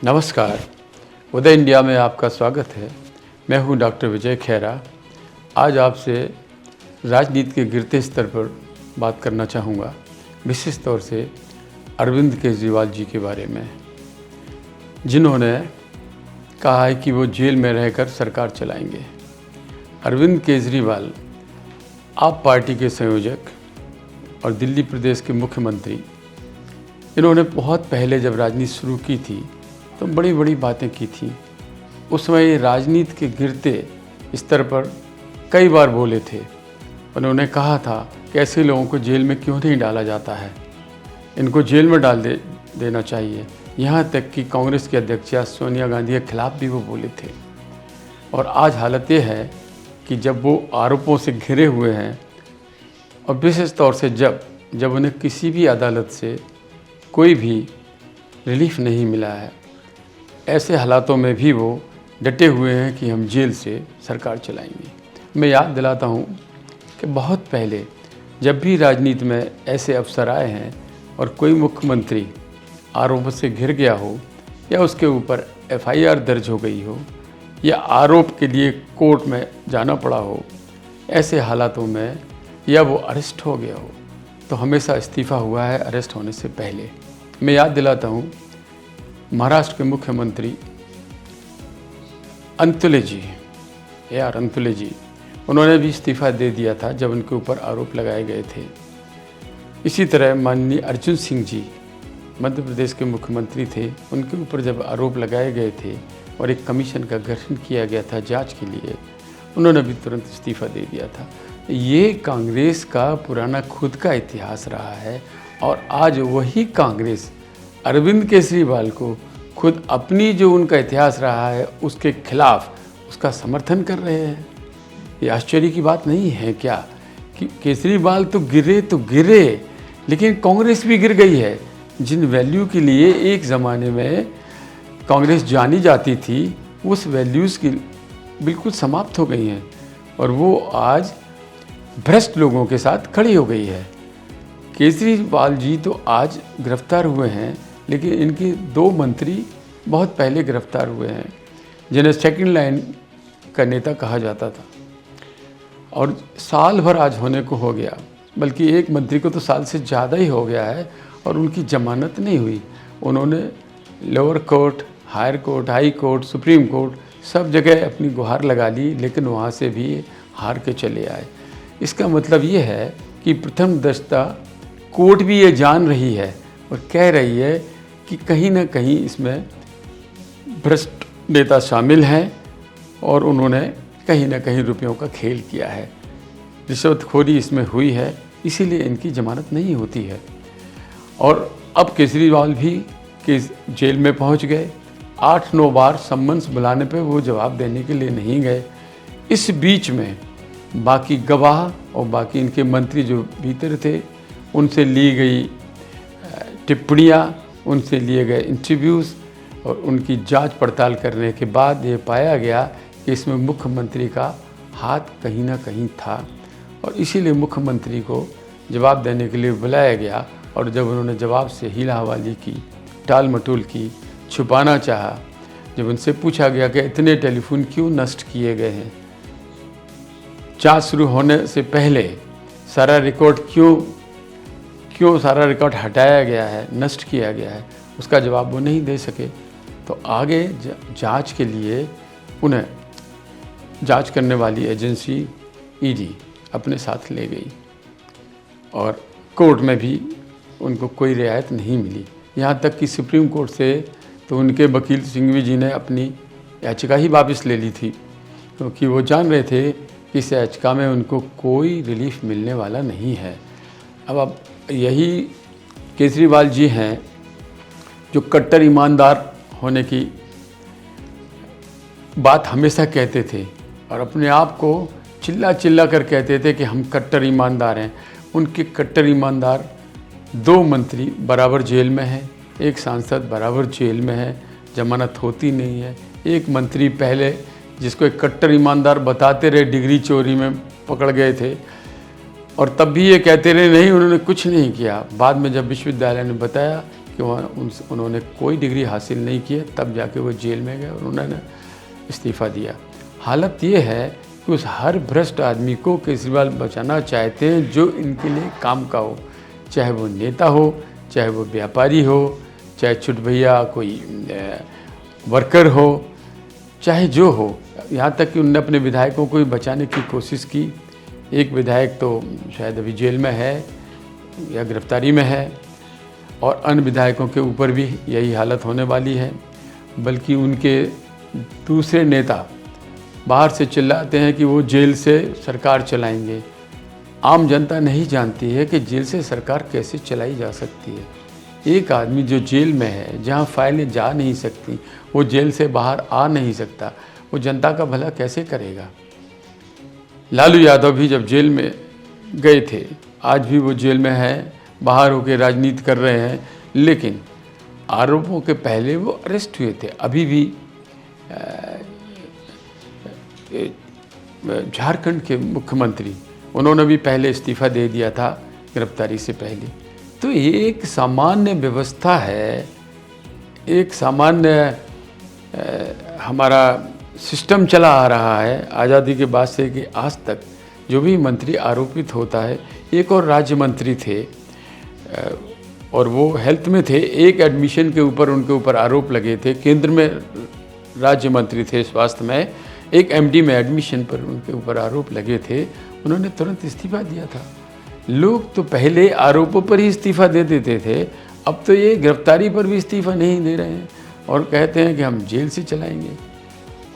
नमस्कार, उदय इंडिया में आपका स्वागत है। मैं हूं डॉक्टर विजय खेरा। आज आपसे राजनीति के गिरते स्तर पर बात करना चाहूँगा, विशेष तौर से अरविंद केजरीवाल जी के बारे में, जिन्होंने कहा है कि वो जेल में रहकर सरकार चलाएंगे। अरविंद केजरीवाल आप पार्टी के संयोजक और दिल्ली प्रदेश के मुख्यमंत्री, इन्होंने बहुत पहले जब राजनीति शुरू की थी तो बड़ी बड़ी बातें की थी। उस समय ये राजनीति के गिरते स्तर पर कई बार बोले थे। उन्होंने कहा था कि ऐसे लोगों को जेल में क्यों नहीं डाला जाता है, इनको जेल में डाल देना चाहिए। यहाँ तक कि कांग्रेस की अध्यक्षा सोनिया गांधी के खिलाफ भी वो बोले थे। और आज हालत ये है कि जब वो आरोपों से घिरे हुए हैं और विशेष तौर से जब उन्हें किसी भी अदालत से कोई भी रिलीफ नहीं मिला है, ऐसे हालातों में भी वो डटे हुए हैं कि हम जेल से सरकार चलाएंगे। मैं याद दिलाता हूँ कि बहुत पहले जब भी राजनीति में ऐसे अवसर आए हैं और कोई मुख्यमंत्री आरोप से घिर गया हो या उसके ऊपर FIR दर्ज हो गई हो या आरोप के लिए कोर्ट में जाना पड़ा हो, ऐसे हालातों में या वो अरेस्ट हो गया हो, तो हमेशा इस्तीफ़ा हुआ है अरेस्ट होने से पहले। मैं याद दिलाता हूँ, महाराष्ट्र के मुख्यमंत्री अंतुले जी, उन्होंने भी इस्तीफ़ा दे दिया था जब उनके ऊपर आरोप लगाए गए थे। इसी तरह माननीय अर्जुन सिंह जी मध्य प्रदेश के मुख्यमंत्री थे, उनके ऊपर जब आरोप लगाए गए थे और एक कमीशन का गठन किया गया था जांच के लिए, उन्होंने भी तुरंत इस्तीफ़ा दे दिया था। ये कांग्रेस का पुराना खुद का इतिहास रहा है और आज वही कांग्रेस अरविंद केजरीवाल को खुद अपनी जो उनका इतिहास रहा है उसके खिलाफ उसका समर्थन कर रहे हैं। ये आश्चर्य की बात नहीं है क्या कि केजरीवाल तो गिरे, लेकिन कांग्रेस भी गिर गई है। जिन वैल्यू के लिए एक ज़माने में कांग्रेस जानी जाती थी, उस वैल्यूज़ की बिल्कुल समाप्त हो गई हैं और वो आज भ्रष्ट लोगों के साथ खड़ी हो गई है। केजरीवाल जी तो आज गिरफ्तार हुए हैं, लेकिन इनके 2 मंत्री बहुत पहले गिरफ्तार हुए हैं, जिन्हें सेकंड लाइन का नेता कहा जाता था, और साल भर आज होने को हो गया, बल्कि एक मंत्री को तो साल से ज़्यादा ही हो गया है और उनकी जमानत नहीं हुई। उन्होंने lower court, higher court, high court, supreme court सब जगह अपनी गुहार लगा ली, लेकिन वहाँ से भी हार के चले आए। इसका मतलब ये है कि प्रथम दृष्टया कोर्ट भी ये जान रही है और कह रही है कि कहीं ना कहीं इसमें भ्रष्ट नेता शामिल हैं और उन्होंने कहीं ना कहीं रुपयों का खेल किया है, रिश्वतखोरी इसमें हुई है, इसीलिए इनकी जमानत नहीं होती है। और अब केजरीवाल भी जेल में पहुंच गए। 8-9 बार सम्मन्स बुलाने पे वो जवाब देने के लिए नहीं गए। इस बीच में बाकी गवाह और बाकी इनके मंत्री जो भीतर थे, उनसे ली गई टिप्पणियाँ, उनसे लिए गए इंटरव्यूज़ और उनकी जांच पड़ताल करने के बाद ये पाया गया कि इसमें मुख्यमंत्री का हाथ कहीं ना कहीं था और इसीलिए मुख्यमंत्री को जवाब देने के लिए बुलाया गया। और जब उन्होंने जवाब से हीला हवाली की, टाल मटोल की, छुपाना चाहा, जब उनसे पूछा गया कि इतने टेलीफोन क्यों नष्ट किए गए हैं, जांच शुरू होने से पहले सारा रिकॉर्ड क्यों सारा रिकॉर्ड हटाया गया है, नष्ट किया गया है, उसका जवाब वो नहीं दे सके। तो आगे जांच के लिए उन्हें जांच करने वाली एजेंसी ED अपने साथ ले गई और कोर्ट में भी उनको कोई रियायत नहीं मिली। यहाँ तक कि सुप्रीम कोर्ट से तो उनके वकील सिंघवी जी ने अपनी याचिका ही वापस ले ली थी, क्योंकि वो जान रहे थे कि इस याचिका में उनको कोई रिलीफ मिलने वाला नहीं है। अब यही केजरीवाल जी हैं जो कट्टर ईमानदार होने की बात हमेशा कहते थे और अपने आप को चिल्ला कर कहते थे कि हम कट्टर ईमानदार हैं। उनके कट्टर ईमानदार 2 मंत्री बराबर जेल में हैं, एक सांसद बराबर जेल में है, जमानत होती नहीं है। एक मंत्री पहले जिसको एक कट्टर ईमानदार बताते रहे, डिग्री चोरी में पकड़ गए थे और तब भी ये कहते रहे नहीं, उन्होंने कुछ नहीं किया। बाद में जब विश्वविद्यालय ने बताया कि उन्होंने कोई डिग्री हासिल नहीं की है, तब जाके वो जेल में गए और उन्होंने इस्तीफ़ा दिया। हालत ये है कि उस हर भ्रष्ट आदमी को केजरीवाल बचाना चाहते हैं जो इनके लिए काम का हो, चाहे वो नेता हो, चाहे वो व्यापारी हो, चाहे छुट भैया कोई वर्कर हो, चाहे जो हो। यहाँ तक कि उनने अपने विधायकों को भी बचाने की कोशिश की। एक विधायक तो शायद अभी जेल में है या गिरफ्तारी में है, और अन्य विधायकों के ऊपर भी यही हालत होने वाली है। बल्कि उनके दूसरे नेता बाहर से चिल्लाते हैं कि वो जेल से सरकार चलाएंगे। आम जनता नहीं जानती है कि जेल से सरकार कैसे चलाई जा सकती है। एक आदमी जो जेल में है, जहाँ फाइलें जा नहीं सकती, वो जेल से बाहर आ नहीं सकता, वो जनता का भला कैसे करेगा। लालू यादव भी जब जेल में गए थे, आज भी वो जेल में है, बाहर होकर राजनीति कर रहे हैं, लेकिन आरोपों के पहले वो अरेस्ट हुए थे। अभी भी झारखंड के मुख्यमंत्री, उन्होंने भी पहले इस्तीफ़ा दे दिया था गिरफ्तारी से पहले। तो ये एक सामान्य व्यवस्था है, एक सामान्य हमारा सिस्टम चला आ रहा है आज़ादी के बाद से कि आज तक जो भी मंत्री आरोपित होता है। एक और राज्य मंत्री थे और वो हेल्थ में थे, एक एडमिशन के ऊपर उनके ऊपर आरोप लगे थे। केंद्र में राज्य मंत्री थे स्वास्थ्य में, एक एमडी में एडमिशन पर उनके ऊपर आरोप लगे थे, उन्होंने तुरंत इस्तीफ़ा दिया था। लोग तो पहले आरोपों पर ही इस्तीफ़ा दे देते थे, अब तो ये गिरफ्तारी पर भी इस्तीफ़ा नहीं दे रहे हैं और कहते हैं कि हम जेल से चलाएंगे।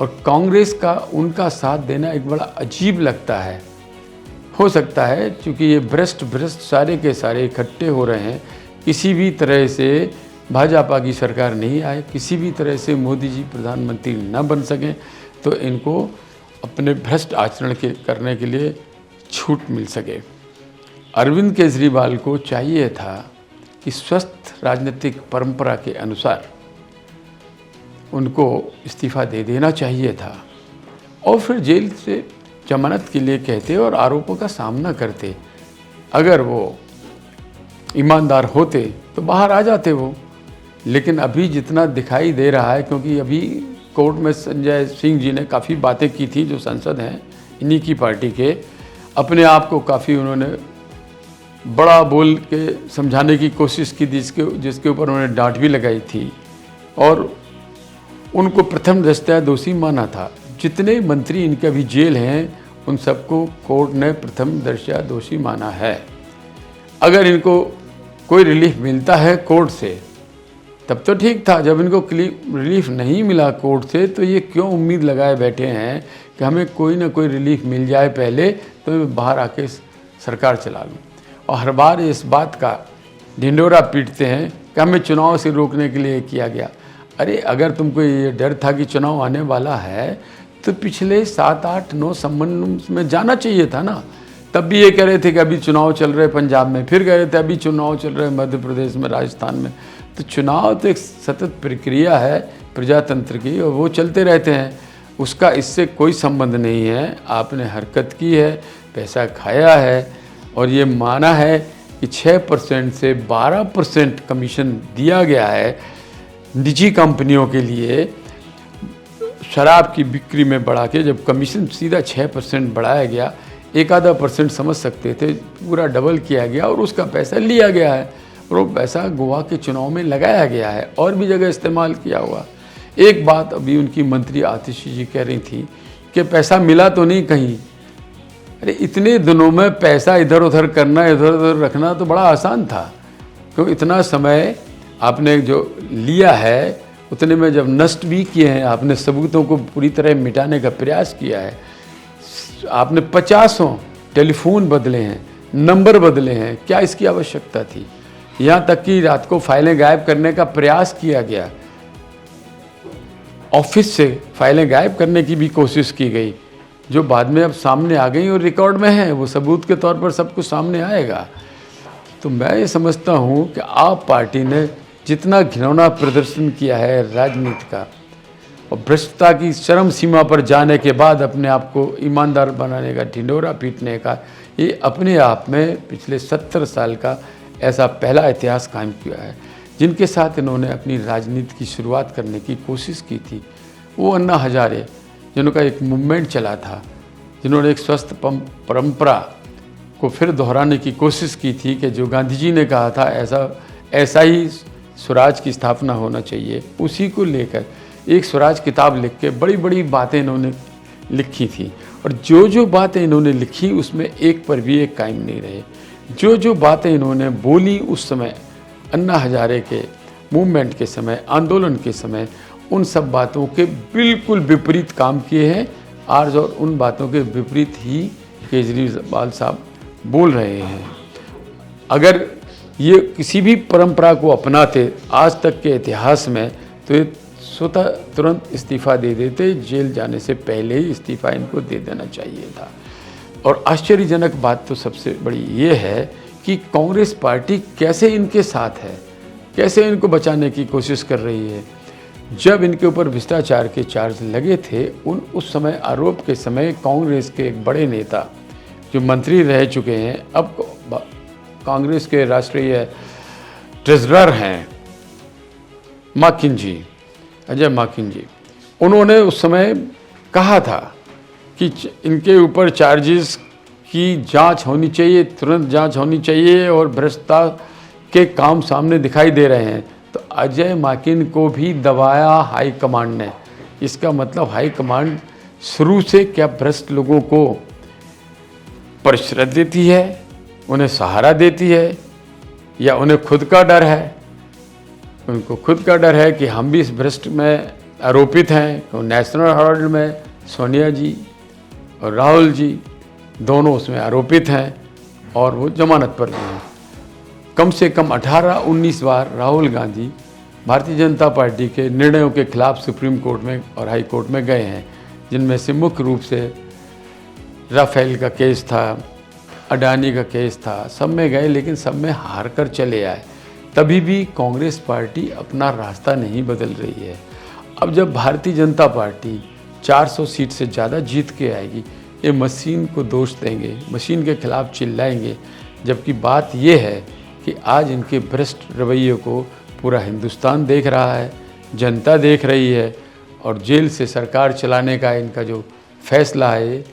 और कांग्रेस का उनका साथ देना एक बड़ा अजीब लगता है। हो सकता है क्योंकि ये भ्रष्ट सारे के सारे इकट्ठे हो रहे हैं, किसी भी तरह से भाजपा की सरकार नहीं आए, किसी भी तरह से मोदी जी प्रधानमंत्री न बन सकें, तो इनको अपने भ्रष्ट आचरण करने के लिए छूट मिल सके। अरविंद केजरीवाल को चाहिए था कि स्वस्थ राजनीतिक परंपरा के अनुसार उनको इस्तीफ़ा दे देना चाहिए था और फिर जेल से जमानत के लिए कहते और आरोपों का सामना करते। अगर वो ईमानदार होते तो बाहर आ जाते वो। लेकिन अभी जितना दिखाई दे रहा है, क्योंकि अभी कोर्ट में संजय सिंह जी ने काफ़ी बातें की थी, जो सांसद हैं इन्हीं की पार्टी के, अपने आप को काफ़ी उन्होंने बड़ा बोल के समझाने की कोशिश की थी, जिसके ऊपर उन्होंने डांट भी लगाई थी और उनको प्रथम दृष्टया दोषी माना था। जितने मंत्री इनके अभी जेल हैं उन सबको कोर्ट ने प्रथम दृष्टया दोषी माना है। अगर इनको कोई रिलीफ मिलता है कोर्ट से तब तो ठीक था, जब इनको रिलीफ नहीं मिला कोर्ट से तो ये क्यों उम्मीद लगाए बैठे हैं कि हमें कोई ना कोई रिलीफ मिल जाए पहले तो मैं बाहर आके सरकार चला लूँ। और हर बार इस बात का ढिंढोरा पीटते हैं कि हमें चुनाव से रोकने के लिए किया गया। अरे अगर तुमको ये डर था कि चुनाव आने वाला है तो पिछले 7, 8, 9 संबंध में जाना चाहिए था ना। तब भी ये कह रहे थे कि अभी चुनाव चल रहे पंजाब में, फिर कह रहे थे अभी चुनाव चल रहे मध्य प्रदेश में, राजस्थान में। तो चुनाव तो एक सतत प्रक्रिया है प्रजातंत्र की और वो चलते रहते हैं, उसका इससे कोई संबंध नहीं है। आपने हरकत की है, पैसा खाया है और ये माना है कि 6% से 12% कमीशन दिया गया है निजी कंपनियों के लिए शराब की बिक्री में बढ़ा के। जब कमीशन सीधा 6% बढ़ाया गया, 1-आधा% समझ सकते थे, पूरा डबल किया गया और उसका पैसा लिया गया है और वो पैसा गोवा के चुनाव में लगाया गया है और भी जगह इस्तेमाल किया हुआ। एक बात अभी उनकी मंत्री आतिशी जी कह रही थी कि पैसा मिला तो नहीं कहीं। अरे इतने दिनों में पैसा इधर उधर करना, इधर उधर रखना तो बड़ा आसान था, क्योंकि इतना समय आपने जो लिया है उतने में जब नष्ट भी किए हैं, आपने सबूतों को पूरी तरह मिटाने का प्रयास किया है, आपने 50 टेलीफोन बदले हैं, नंबर बदले हैं, क्या इसकी आवश्यकता थी। यहाँ तक कि रात को फाइलें गायब करने का प्रयास किया गया, ऑफिस से फाइलें गायब करने की भी कोशिश की गई, जो बाद में अब सामने आ गई और रिकॉर्ड में है, वो सबूत के तौर पर सब कुछ सामने आएगा। तो मैं ये समझता हूँ कि आप पार्टी ने जितना घिनौना प्रदर्शन किया है राजनीति का और भ्रष्टता की चरम सीमा पर जाने के बाद अपने आप को ईमानदार बनाने का, ढिंढोरा पीटने का, ये अपने आप में पिछले 70 साल का ऐसा पहला इतिहास कायम किया है जिनके साथ इन्होंने अपनी राजनीति की शुरुआत करने की कोशिश की थी, वो अन्ना हजारे, जिनका एक मूवमेंट चला था, जिन्होंने एक स्वस्थ परंपरा को फिर दोहराने की कोशिश की थी कि जो गांधी जी ने कहा था ऐसा ही स्वराज की स्थापना होना चाहिए, उसी को लेकर एक स्वराज किताब लिख के बड़ी बड़ी बातें इन्होंने लिखी थी। और जो जो बातें इन्होंने लिखी उसमें एक पर भी एक कायम नहीं रहे। जो जो बातें इन्होंने बोली उस समय अन्ना हजारे के मूवमेंट के समय, आंदोलन के समय, उन सब बातों के बिल्कुल विपरीत काम किए हैं आज, और उन बातों के विपरीत ही केजरीवाल साहब बोल रहे हैं। अगर ये किसी भी परंपरा को अपनाते आज तक के इतिहास में, तो ये स्वतः तुरंत इस्तीफ़ा दे देते, जेल जाने से पहले ही इस्तीफ़ा इनको दे देना चाहिए था। और आश्चर्यजनक बात तो सबसे बड़ी ये है कि कांग्रेस पार्टी कैसे इनके साथ है, कैसे इनको बचाने की कोशिश कर रही है। जब इनके ऊपर भ्रष्टाचार के चार्ज लगे थे, उस समय आरोप के समय कांग्रेस के एक बड़े नेता जो मंत्री रह चुके हैं, अब कांग्रेस के राष्ट्रीय ट्रेजरर हैं माकिन जी, अजय माकिन जी, उन्होंने उस समय कहा था कि इनके ऊपर चार्जेस की जांच होनी चाहिए, तुरंत जांच होनी चाहिए, और भ्रष्टता के काम सामने दिखाई दे रहे हैं। तो अजय माकिन को भी दबाया हाई कमांड ने। इसका मतलब हाई कमांड शुरू से क्या भ्रष्ट लोगों को परिश्रम देती है, उन्हें सहारा देती है, या उन्हें खुद का डर है? उनको खुद का डर है कि हम भी इस भ्रष्ट में आरोपित हैं। तो नेशनल हेराल्ड में सोनिया जी और राहुल जी दोनों उसमें आरोपित हैं, और वो जमानत पर भी हैं। कम से कम 18-19 बार राहुल गांधी भारतीय जनता पार्टी के निर्णयों के खिलाफ सुप्रीम कोर्ट में और हाई कोर्ट में गए हैं, जिनमें से मुख्य रूप से राफेल का केस था, अडानी का केस था, सब में गए, लेकिन सब में हार कर चले आए। तभी भी कांग्रेस पार्टी अपना रास्ता नहीं बदल रही है। अब जब भारतीय जनता पार्टी 400 सीट से ज़्यादा जीत के आएगी, ये मशीन को दोष देंगे, मशीन के खिलाफ चिल्लाएंगे, जबकि बात ये है कि आज इनके भ्रष्ट रवैये को पूरा हिंदुस्तान देख रहा है, जनता देख रही है, और जेल से सरकार चलाने का इनका जो फैसला है,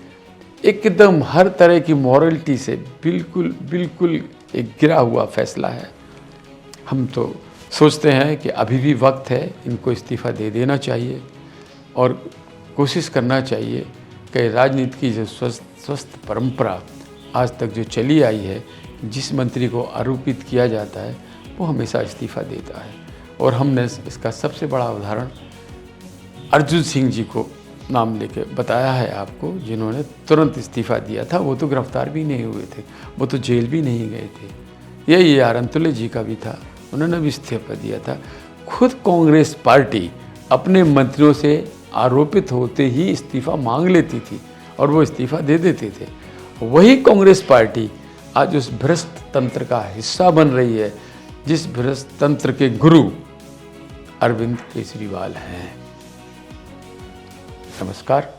एकदम हर तरह की मॉरलिटी से बिल्कुल एक गिरा हुआ फैसला है। हम तो सोचते हैं कि अभी भी वक्त है, इनको इस्तीफ़ा दे देना चाहिए, और कोशिश करना चाहिए कि राजनीति की जो स्वस्थ परंपरा आज तक जो चली आई है, जिस मंत्री को आरोपित किया जाता है वो हमेशा इस्तीफ़ा देता है। और हमने इसका सबसे बड़ा उदाहरण अर्जुन सिंह जी को नाम लेके बताया है आपको, जिन्होंने तुरंत इस्तीफ़ा दिया था। वो तो गिरफ्तार भी नहीं हुए थे, वो तो जेल भी नहीं गए थे। यही अरंतुले जी का भी था, उन्होंने भी इस्तीफ़ा दिया था। खुद कांग्रेस पार्टी अपने मंत्रियों से आरोपित होते ही इस्तीफ़ा मांग लेती थी और वो इस्तीफ़ा दे देते थे। वही कांग्रेस पार्टी आज उस भ्रष्ट तंत्र का हिस्सा बन रही है, जिस भ्रष्ट तंत्र के गुरु अरविंद केजरीवाल हैं। नमस्कार।